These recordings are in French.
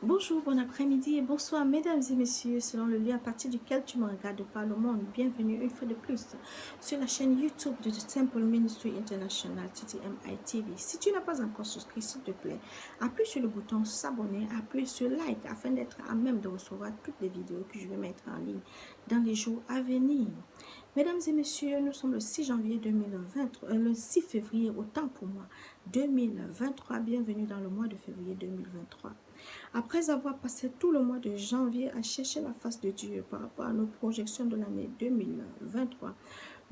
Bonjour, bon après-midi et bonsoir mesdames et messieurs, selon le lieu à partir duquel tu me regardes par le monde. Bienvenue une fois de plus sur la chaîne YouTube de The Temple Ministry International, TTMI TV. Si tu n'as pas encore souscrit, s'il te plaît, appuie sur le bouton s'abonner, appuie sur like afin d'être à même de recevoir toutes les vidéos que je vais mettre en ligne dans les jours à venir. Mesdames et messieurs, nous sommes le 6 janvier 2023, le 6 février, autant pour moi, 2023. Bienvenue dans le mois de février 2023. Après avoir passé tout le mois de janvier à chercher la face de Dieu par rapport à nos projections de l'année 2023,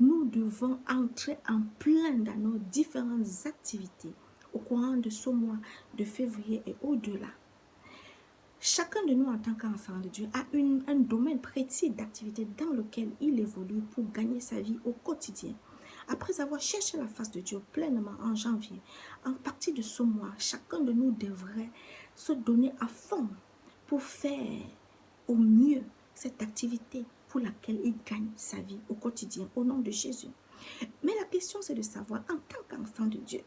nous devons entrer en plein dans nos différentes activités au courant de ce mois de février et au-delà. Chacun de nous en tant qu'enfant de Dieu a un domaine précis d'activité dans lequel il évolue pour gagner sa vie au quotidien. Après avoir cherché la face de Dieu pleinement en janvier, en partie de ce mois, chacun de nous devrait se donner à fond pour faire au mieux cette activité pour laquelle il gagne sa vie au quotidien, au nom de Jésus. Mais la question, c'est de savoir, en tant qu'enfant de Dieu,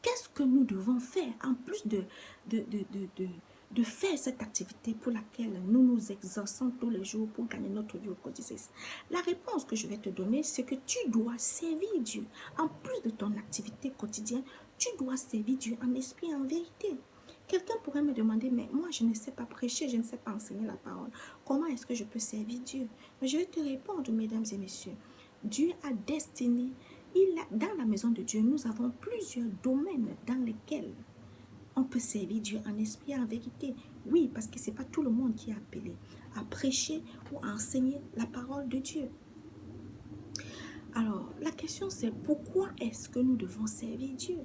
qu'est-ce que nous devons faire en plus de faire cette activité pour laquelle nous nous exerçons tous les jours pour gagner notre vie au quotidien? La réponse que je vais te donner, c'est que tu dois servir Dieu. En plus de ton activité quotidienne, tu dois servir Dieu en esprit et en vérité. Quelqu'un pourrait me demander, mais moi je ne sais pas prêcher, je ne sais pas enseigner la parole. Comment est-ce que je peux servir Dieu? Mais je vais te répondre, mesdames et messieurs. Dieu a destiné, dans la maison de Dieu, nous avons plusieurs domaines dans lesquels on peut servir Dieu en esprit et en vérité. Oui, parce que ce n'est pas tout le monde qui est appelé à prêcher ou à enseigner la parole de Dieu. Alors, la question c'est pourquoi est-ce que nous devons servir Dieu?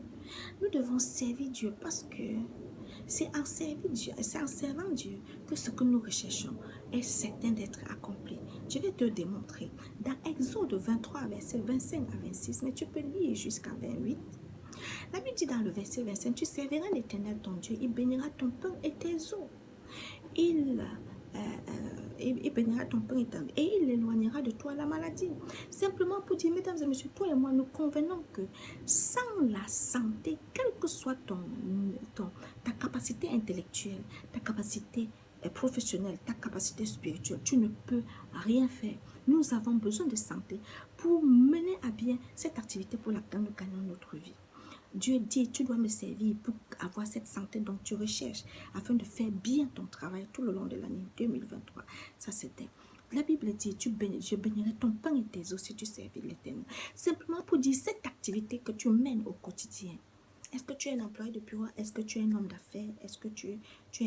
Nous devons servir Dieu parce que c'est en servant Dieu que ce que nous recherchons est certain d'être accompli. Je vais te démontrer. Dans Exode 23, verset 25 à 26, mais tu peux lire jusqu'à 28. La Bible dit dans le verset 25, tu serviras l'Éternel ton Dieu, il bénira ton pain et tes eaux. Il bénira ton pain et il éloignera de toi la maladie. Simplement pour dire, mesdames et messieurs, toi et moi, nous convenons que sans la santé, quelle que soit ta capacité intellectuelle, ta capacité professionnelle, ta capacité spirituelle, tu ne peux rien faire. Nous avons besoin de santé pour mener à bien cette activité pour laquelle nous gagnons notre vie. Dieu dit, tu dois me servir pour avoir cette santé dont tu recherches, afin de faire bien ton travail tout le long de l'année 2023. Ça, c'était. La Bible dit, je bénirai ton pain et tes eaux si tu servis l'Éternel. Simplement pour dire, cette activité que tu mènes au quotidien, est-ce que tu es un employé de bureau? Est-ce que tu es un homme d'affaires? Est-ce que tu es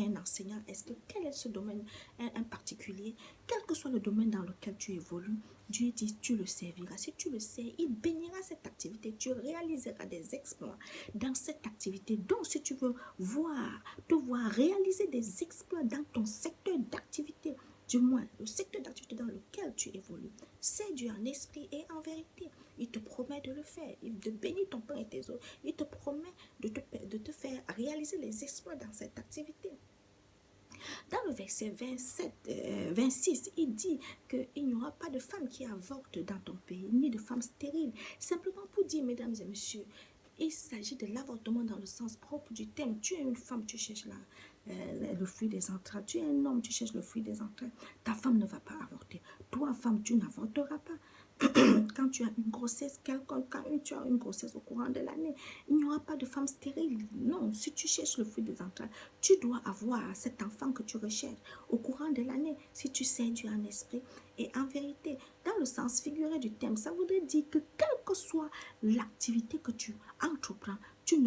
un enseignant? Quel est ce domaine en particulier? Quel que soit le domaine dans lequel tu évolues, Dieu dit, tu le serviras. Si tu le sais, il bénira cette activité. Tu réaliseras des exploits dans cette activité. Donc, si tu veux te voir réaliser des exploits dans ton secteur d'activité, du moins le secteur d'activité dans lequel tu évolues, c'est Dieu en esprit et en vérité. Il te promet de le faire. Il te bénit ton pain et tes eaux. Il te promet de te faire réaliser les exploits dans cette activité. Dans le verset 26, il dit qu'il n'y aura pas de femme qui avorte dans ton pays, ni de femme stérile. Simplement pour dire, mesdames et messieurs, il s'agit de l'avortement dans le sens propre du terme. Tu es une femme, tu cherches le fruit des entrailles. Tu es un homme, tu cherches le fruit des entrailles. Ta femme ne va pas avorter. Toi, femme, tu n'avorteras pas. Quand tu as une grossesse quelconque, quand tu as une grossesse au courant de l'année, il n'y aura pas de femme stérile. Non, si tu cherches le fruit des entrailles, tu dois avoir cet enfant que tu recherches au courant de l'année, si tu sais Dieu en esprit et en vérité. Dans le sens figuré du thème, ça voudrait dire que quelle que soit l'activité que tu entreprends, tu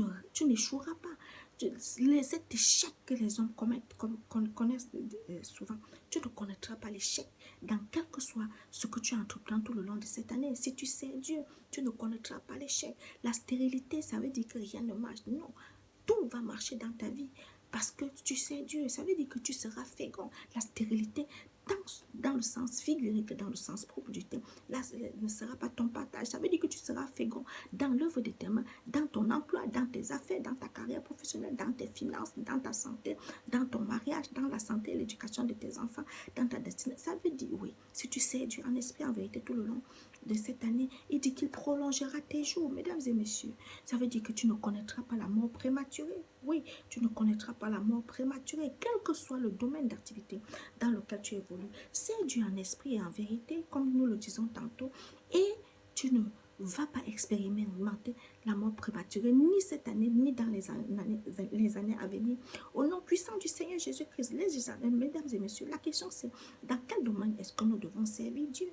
n'échoueras pas. Cet échec que les hommes connaissent souvent, tu ne connaîtras pas l'échec dans quel que soit ce que tu entreprends tout le long de cette année. Si tu sais Dieu, tu ne connaîtras pas l'échec. La stérilité, ça veut dire que rien ne marche. Non, tout va marcher dans ta vie parce que tu sais Dieu. Ça veut dire que tu seras fécond. La stérilité, dans le sens figuré que dans le sens propre du terme, là, ce ne sera pas ton partage. Ça veut dire que tu seras fécond dans l'œuvre de tes mains, dans ton emploi, dans tes affaires, dans ta carrière professionnelle, dans tes finances, dans ta santé, dans ton mariage, dans la santé et l'éducation de tes enfants, dans ta destinée. Ça veut dire, oui, si tu sais Dieu en esprit, en vérité, tout le long de cette année, il dit qu'il prolongera tes jours, mesdames et messieurs. Ça veut dire que tu ne connaîtras pas la mort prématurée. Oui, tu ne connaîtras pas la mort prématurée, quel que soit le domaine d'activité dans lequel tu évolues. C'est Dieu en esprit et en vérité, comme nous le disons tantôt, et tu ne vas pas expérimenter la mort prématurée, ni cette année, ni dans les années à venir. Au nom puissant du Seigneur Jésus-Christ, mesdames et messieurs, la question c'est dans quel domaine est-ce que nous devons servir Dieu?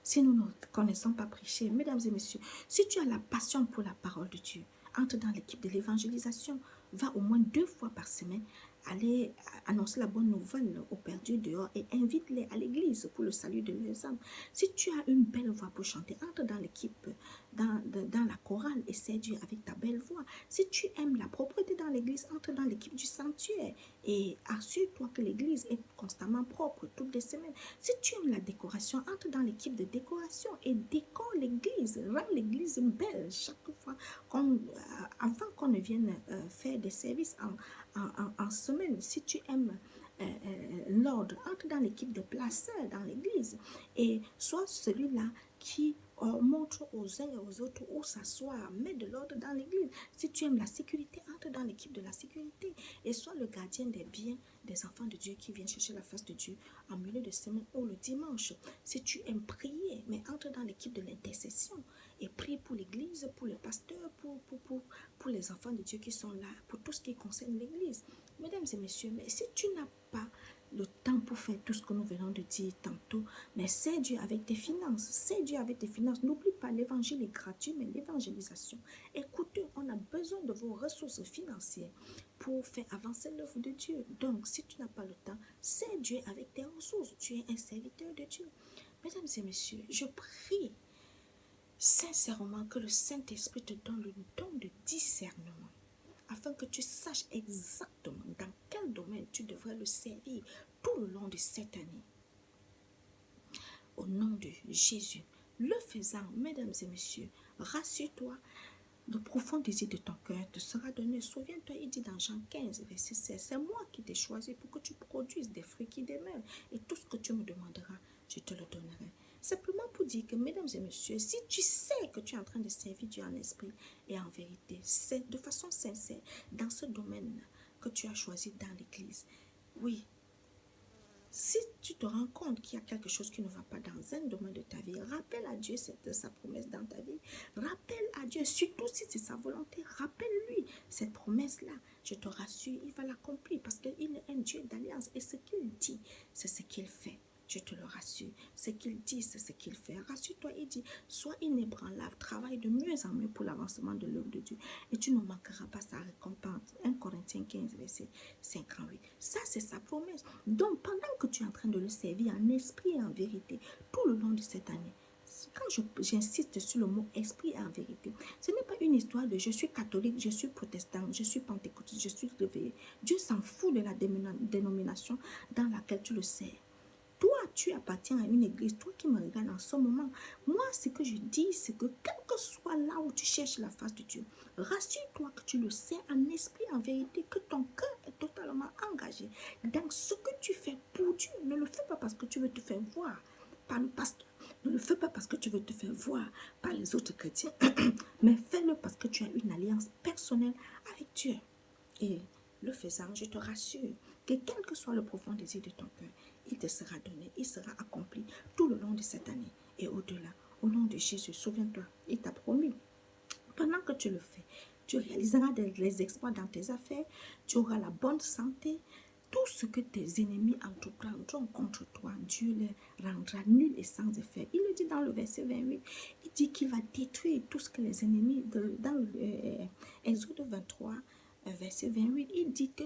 Si nous ne connaissons pas prêcher, mesdames et messieurs, si tu as la passion pour la parole de Dieu, entre dans l'équipe de l'évangélisation, va au moins 2 fois par semaine, aller annoncer la bonne nouvelle aux perdus dehors et invite-les à l'église pour le salut de leurs âmes. Si tu as une belle voix pour chanter, entre dans l'équipe, dans la chorale et séduis avec ta belle voix. Si tu aimes la propreté dans l'église, entre dans l'équipe du sanctuaire et assure-toi que l'église est constamment propre toutes les semaines. Si tu aimes la décoration, entre dans l'équipe de décoration et décore l'église, rends l'église belle chaque fois, avant qu'on ne vienne faire des services en semaine. Si tu aimes l'ordre, entre dans l'équipe de placeurs dans l'église et sois celui-là qui montre aux uns et aux autres où s'asseoir, mets de l'ordre dans l'église. Si tu aimes la sécurité, entre dans l'équipe de la sécurité et sois le gardien des biens des enfants de Dieu qui viennent chercher la face de Dieu en milieu de semaine ou le dimanche. Si tu aimes prier, mais entre dans l'équipe de l'intercession et prie pour l'église, pour les pasteurs, pour les enfants de Dieu qui sont là, pour tout ce qui concerne l'église. Mesdames et messieurs, mais si tu n'as pas le temps pour faire tout ce que nous venons de dire tantôt, mais c'est Dieu avec tes finances, c'est Dieu avec tes finances. N'oublie pas, l'évangile est gratuit, mais l'évangélisation. Écoutez, on a besoin de vos ressources financières pour faire avancer l'œuvre de Dieu. Donc, si tu n'as pas le temps, c'est Dieu avec tes ressources. Tu es un serviteur de Dieu. Mesdames et messieurs, je prie sincèrement que le Saint-Esprit te donne le don de discernement afin que tu saches exactement dans quel domaine tu devrais le servir tout le long de cette année. Au nom de Jésus, le faisant, mesdames et messieurs, rassure-toi, le profond désir de ton cœur te sera donné. Souviens-toi, il dit dans Jean 15, verset 16, c'est moi qui t'ai choisi pour que tu produises des fruits qui demeurent. Et tout ce que tu me demanderas, je te le donnerai. Simplement pour dire que, mesdames et messieurs, si tu sais que tu es en train de servir Dieu en esprit et en vérité, c'est de façon sincère, dans ce domaine que tu as choisi dans l'église, oui, si tu te rends compte qu'il y a quelque chose qui ne va pas dans un domaine de ta vie, rappelle à Dieu sa promesse dans ta vie. Rappelle à Dieu, surtout si c'est sa volonté, rappelle-lui cette promesse-là. Je te rassure, il va l'accomplir parce qu'il est un Dieu d'alliance. Et ce qu'il dit, c'est ce qu'il fait. Je te le rassure. Ce qu'il dit, c'est ce qu'il fait. Rassure-toi, il dit, sois inébranlable, travaille de mieux en mieux pour l'avancement de l'œuvre de Dieu. Et tu ne manqueras pas sa récompense. 1 Corinthiens 15, verset 58. Ça, c'est sa promesse. Donc, pendant que tu es en train de le servir en esprit et en vérité, tout le long de cette année, quand j'insiste sur le mot esprit et en vérité, ce n'est pas une histoire de je suis catholique, je suis protestant, je suis pentecôtiste, je suis réveillé. Dieu s'en fout de la dénomination dans laquelle tu le sers. Toi, tu appartiens à une église, toi qui me regardes en ce moment. Moi, ce que je dis, c'est que quel que soit là où tu cherches la face de Dieu, rassure-toi que tu le sais en esprit, en vérité, que ton cœur est totalement engagé dans ce que tu fais pour Dieu. Ne le fais pas parce que tu veux te faire voir par le pasteur. Ne le fais pas parce que tu veux te faire voir par les autres chrétiens, mais fais-le parce que tu as une alliance personnelle avec Dieu. Et le faisant, je te rassure que quel que soit le profond désir de ton cœur, il te sera donné, il sera accompli tout le long de cette année et au-delà. Au nom de Jésus, souviens-toi, il t'a promis. Pendant que tu le fais, tu réaliseras les exploits dans tes affaires, tu auras la bonne santé. Tout ce que tes ennemis entreprendront contre toi, Dieu les rendra nuls et sans effet. Il le dit dans le verset 28. Il dit qu'il va détruire tout ce que les ennemis, dans Exode 23, verset 28, il dit que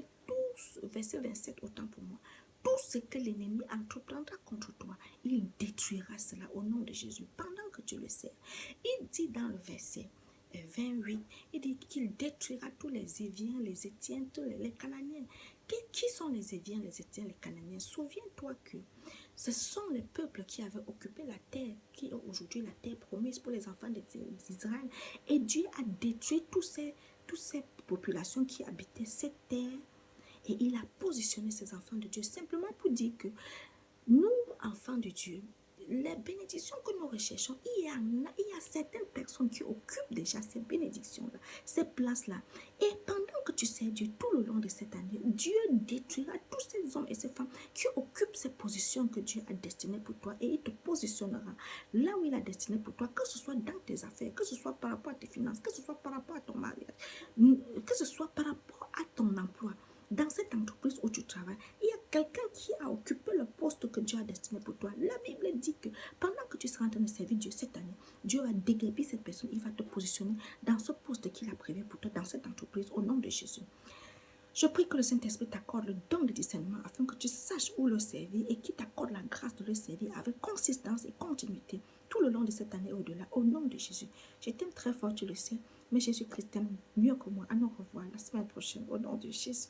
verset 27, autant pour moi, tout ce que l'ennemi entreprendra contre toi, il détruira cela au nom de Jésus, pendant que tu le sais. Il dit dans le verset 28, il dit qu'il détruira tous les Éviens, les Étiens, tous les Cananéens. Qui sont les Éviens, les Étiens, les Cananéens? Souviens-toi que ce sont les peuples qui avaient occupé la terre, qui est aujourd'hui la terre promise pour les enfants d'Israël. Et Dieu a détruit toutes ces populations qui habitaient cette terre. Et il a positionné ses enfants de Dieu simplement pour dire que nous, enfants de Dieu, les bénédictions que nous recherchons, il y a certaines personnes qui occupent déjà ces bénédictions-là, ces places-là. Et pendant que tu sers Dieu tout le long de cette année, Dieu détruira tous ces hommes et ces femmes qui occupent ces positions que Dieu a destinées pour toi et il te positionnera là où il a destiné pour toi, que ce soit dans tes affaires, que ce soit par rapport à tes finances, que ce soit par rapport à ton mariage, que ce soit par rapport à ton emploi. Dans cette entreprise où tu travailles, il y a quelqu'un qui a occupé le poste que Dieu a destiné pour toi. La Bible dit que pendant que tu seras en train de servir Dieu cette année, Dieu va déguerpir cette personne, il va te positionner dans ce poste qu'il a prévu pour toi, dans cette entreprise, au nom de Jésus. Je prie que le Saint-Esprit t'accorde le don de discernement afin que tu saches où le servir et qu'il t'accorde la grâce de le servir avec consistance et continuité tout le long de cette année et au-delà, au nom de Jésus. Je t'aime très fort, tu le sais, mais Jésus-Christ t'aime mieux que moi. À nous revoir la semaine prochaine, au nom de Jésus.